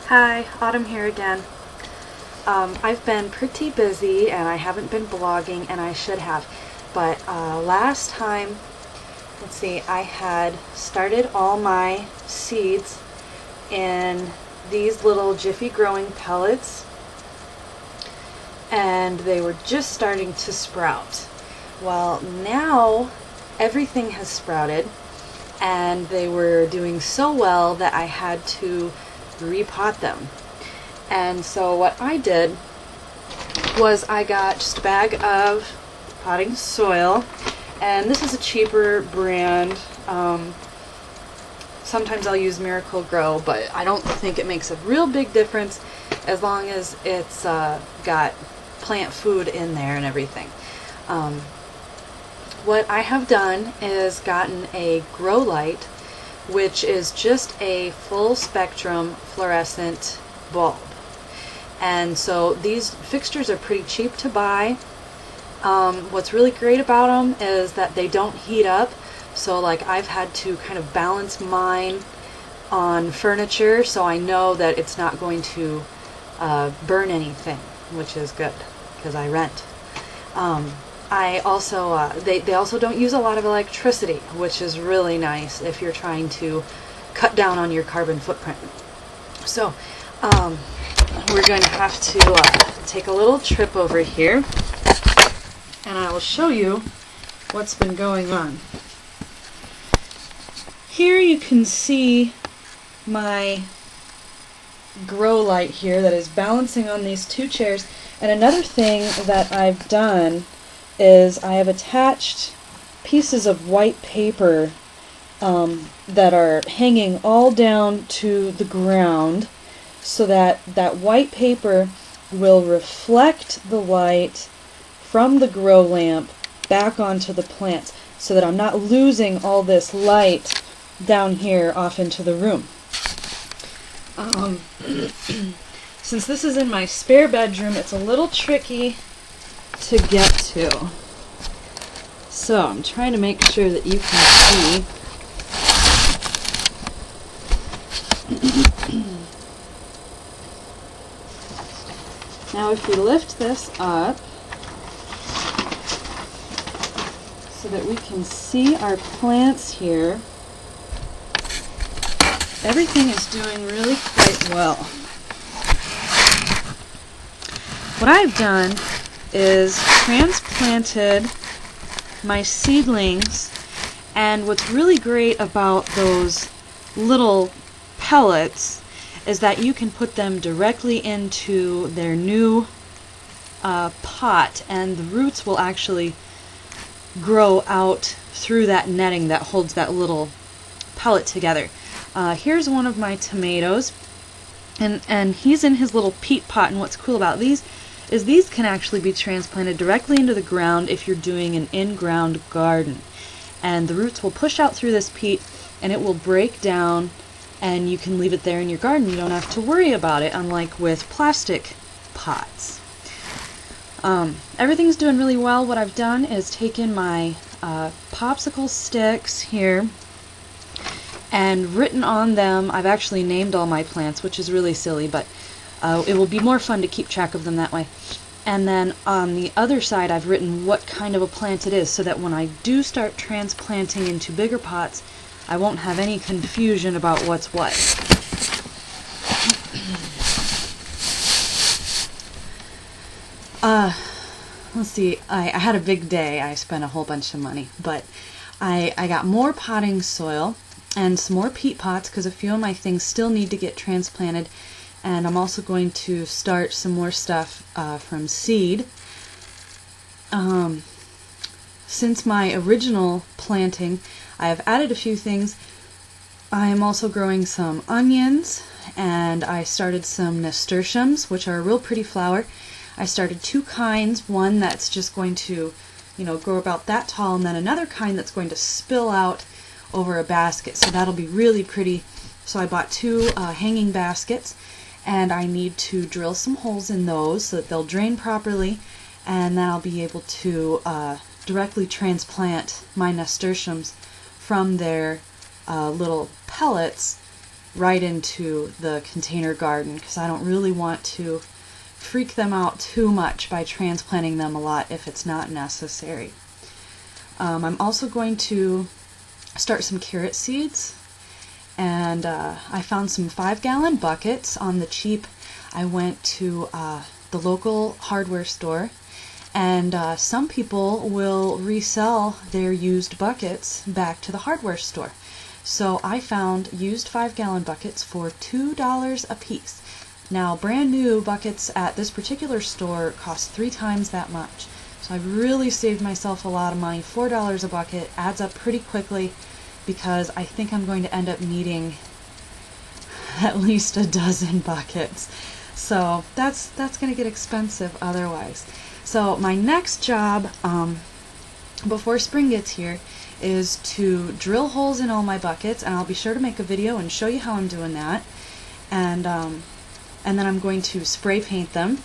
Hi, Autumn here again. I've been pretty busy and I haven't been blogging, and I should have. But last time, let's see, I had started all my seeds in these little Jiffy growing pellets, and they were just starting to sprout. Well, now everything has sprouted, and they were doing so well that I had to repot them. And so what I did was I got just a bag of potting soil, and this is a cheaper brand. Sometimes I'll use Miracle Grow, but I don't think it makes a real big difference as long as it's got plant food in there and everything. What I have done is gotten a grow light, which is just a full spectrum fluorescent bulb. And so these fixtures are pretty cheap to buy. What's really great about them is that they don't heat up. So like I've had to kind of balance mine on furniture, so I know that it's not going to burn anything, which is good because I rent. I also they also don't use a lot of electricity, which is really nice if you're trying to cut down on your carbon footprint. So we're going to have to take a little trip over here, and I will show you what's been going on. Here you can see my grow light here that is balancing on these two chairs. And another thing that I've done is I have attached pieces of white paper that are hanging all down to the ground, so that that white paper will reflect the light from the grow lamp back onto the plants, so that I'm not losing all this light down here off into the room. Since this is in my spare bedroom, it's a little tricky to get to. So I'm trying to make sure that you can see. Now if we lift this up so that we can see our plants here, everything is doing really quite well. What I've done is transplanted my seedlings, and what's really great about those little pellets is that you can put them directly into their new pot, and the roots will actually grow out through that netting that holds that little pellet together. Here's one of my tomatoes, and he's in his little peat pot, and what's cool about these is these can actually be transplanted directly into the ground if you're doing an in-ground garden. And the roots will push out through this peat, and it will break down, and you can leave it there in your garden. You don't have to worry about it, unlike with plastic pots. Everything's doing really well. What I've done is taken my popsicle sticks here and written on them, I've actually named all my plants, which is really silly, but it will be more fun to keep track of them that way. And then on the other side I've written what kind of a plant it is, so that when I do start transplanting into bigger pots, I won't have any confusion about what's what. Let's see, I had a big day. I spent a whole bunch of money, but I got more potting soil and some more peat pots because a few of my things still need to get transplanted, and I'm also going to start some more stuff from seed. Since my original planting, I have added a few things. I am also growing some onions, and I started some nasturtiums, which are a real pretty flower. I started two kinds, one that's just going to, grow about that tall, and then another kind that's going to spill out over a basket, so that'll be really pretty. So I bought two hanging baskets, and I need to drill some holes in those so that they'll drain properly, and then I'll be able to directly transplant my nasturtiums from their little pellets right into the container garden, because I don't really want to freak them out too much by transplanting them a lot if it's not necessary. I'm also going to start some carrot seeds, and I found some 5-gallon buckets on the cheap. I went to the local hardware store, and some people will resell their used buckets back to the hardware store. So I found used 5-gallon buckets for $2 a piece. Now, brand new buckets at this particular store cost 3 times that much. So I've really saved myself a lot of money. $4 a bucket adds up pretty quickly, because I think I'm going to end up needing at least a dozen buckets. So that's going to get expensive otherwise. So my next job before spring gets here is to drill holes in all my buckets, and I'll be sure to make a video and show you how I'm doing that. And then I'm going to spray paint them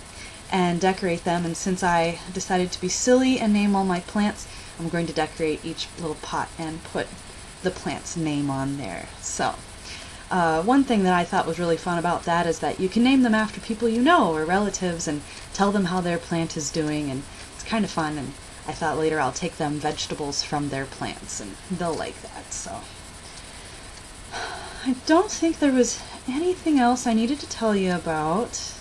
and decorate them. And since I decided to be silly and name all my plants, I'm going to decorate each little pot and put the plant's name on there. So one thing that I thought was really fun about that is that you can name them after people you know or relatives and tell them how their plant is doing, and it's kind of fun. And I thought later I'll take them vegetables from their plants, and they'll like that. So I don't think there was anything else I needed to tell you about,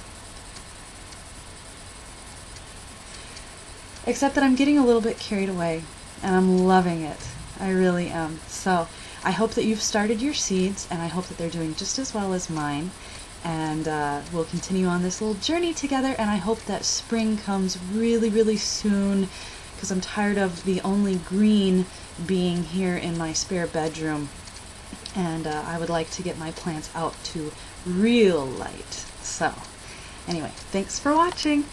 except that I'm getting a little bit carried away, and I'm loving it. I really am. So I hope that you've started your seeds, and I hope that they're doing just as well as mine. And we'll continue on this little journey together, and I hope that spring comes really, really soon, because I'm tired of the only green being here in my spare bedroom. And I would like to get my plants out to real light. So anyway, thanks for watching.